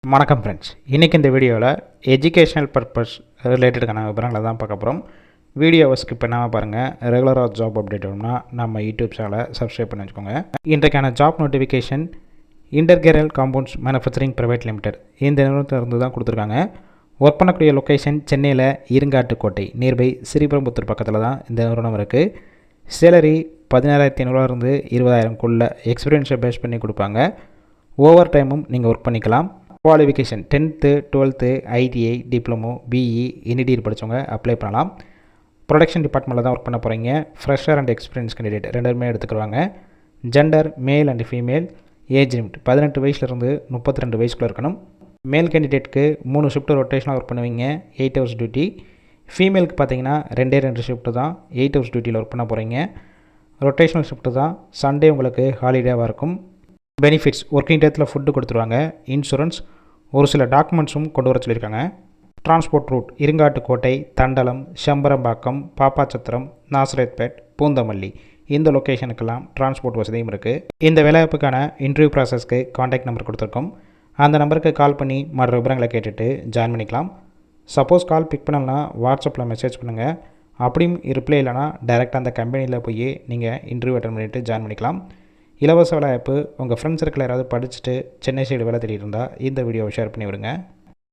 வணக்கம் ஃப்ரெண்ட்ஸ், இன்றைக்கி இந்த வீடியோவில் எஜுகேஷனல் பர்பஸ் ரிலேட்டடுக்கான விவரங்களை தான் பார்க்க போகிறோம். வீடியோவை ஸ்கிப் பண்ணாமல் பாருங்கள். ரெகுலராக ஜாப் அப்டேட் வேணும்னா நம்ம யூடியூப் சேனலை சப்ஸ்கிரைப் பண்ணி வச்சுக்கோங்க. இன்றைக்கான ஜாப் நோட்டிஃபிகேஷன் இன்டர்கேரல் காம்பவுண்ட்ஸ் மேனுஃபேக்சரிங் பிரைவேட் லிமிடெட் இந்த நிறுவனத்திலிருந்து தான் கொடுத்துருக்காங்க. ஒர்க் பண்ணக்கூடிய லொக்கேஷன் சென்னையில் இருங்காட்டுக்கோட்டை நியர்பை ஸ்ரீபெரும்புத்தூர் பக்கத்தில் தான் இந்த நிறுவனம் இருக்குது. சேலரி 16,500 20,000 எக்ஸ்பீரியன்ஸை பேஸ் பண்ணி கொடுப்பாங்க. ஓவர் டைமும் நீங்கள் ஒர்க் பண்ணிக்கலாம். Qualification 10th 12th ITI diploma BE இன்டிடியர் படித்தவங்க அப்ளை பண்ணலாம். ப்ரொடக்ஷன் டிபார்ட்மெண்ட்டில் தான் ஒர்க் பண்ண போகிறீங்க. ஃப்ரெஷர் அண்ட் எக்ஸ்பீரியன்ஸ் கேண்டிடேட் ரெண்டுமே எடுத்துக்கிடுவாங்க. Gender male and female. Age limit 18 வயசுலேருந்து 32 வயசுக்குள்ளே இருக்கணும். மேல் கேண்டிடேட்டுக்கு 3 ஷிஃப்ட் ரொட்டேஷனாக ஒர்க் பண்ணுவீங்க, 8 hours டியூட்டி. ஃபீமேலுக்கு பார்த்தீங்கன்னா 2 ஷிஃப்ட்டு தான், 8 hours டியூட்டியில் ஒர்க் பண்ண போகிறீங்க. ரொட்டேஷனல் ஷிஃப்ட்டு தான். சண்டே உங்களுக்கு ஹாலிடேவாக இருக்கும். பெனிஃபிட்ஸ் ஒர்க்கிங் டேத்தில் ஃபுட்டு கொடுத்துருவாங்க. இன்சூரன்ஸ், ஒரு சில டாக்குமெண்ட்ஸும் கொண்டு வர சொல்லியிருக்காங்க. டிரான்ஸ்போர்ட் ரூட் இருங்காட்டுக்கோட்டை, தண்டலம், செம்பரம்பாக்கம், பாப்பாச்சத்திரம், நாசரேத்பேட், பூந்தமல்லி இந்த லொக்கேஷனுக்கெல்லாம் டிரான்ஸ்போர்ட் வசதியும் இருக்குது. இந்த வேலைவாய்ப்புக்கான இன்டர்வியூ ப்ராசஸ்க்கு காண்டாக்ட் நம்பர் கொடுத்துருக்கோம். அந்த நம்பருக்கு கால் பண்ணி மற்ற விவரங்களை கேட்டுட்டு ஜாயின் பண்ணிக்கலாம். சப்போஸ் கால் பிக் பண்ணலன்னா வாட்ஸ்அப்பில் மெசேஜ் பண்ணுங்கள். அப்படியும் ரிப்ளை இல்லைனா டைரெக்டாக அந்த கம்பெனியில் போய் நீங்கள் இன்டர்வியூ அட்டன் பண்ணிவிட்டு ஜாயின் பண்ணிக்கலாம். இலவச வேலைவாய்ப்பு. உங்கள் ஃப்ரெண்ட்ஸ் சர்க்கிள் யாராவது படிச்சுட்டு சென்னை சைடு வேலை தேடி இருந்தால் இந்த வீடியோவை ஷேர் பண்ணி விடுங்க.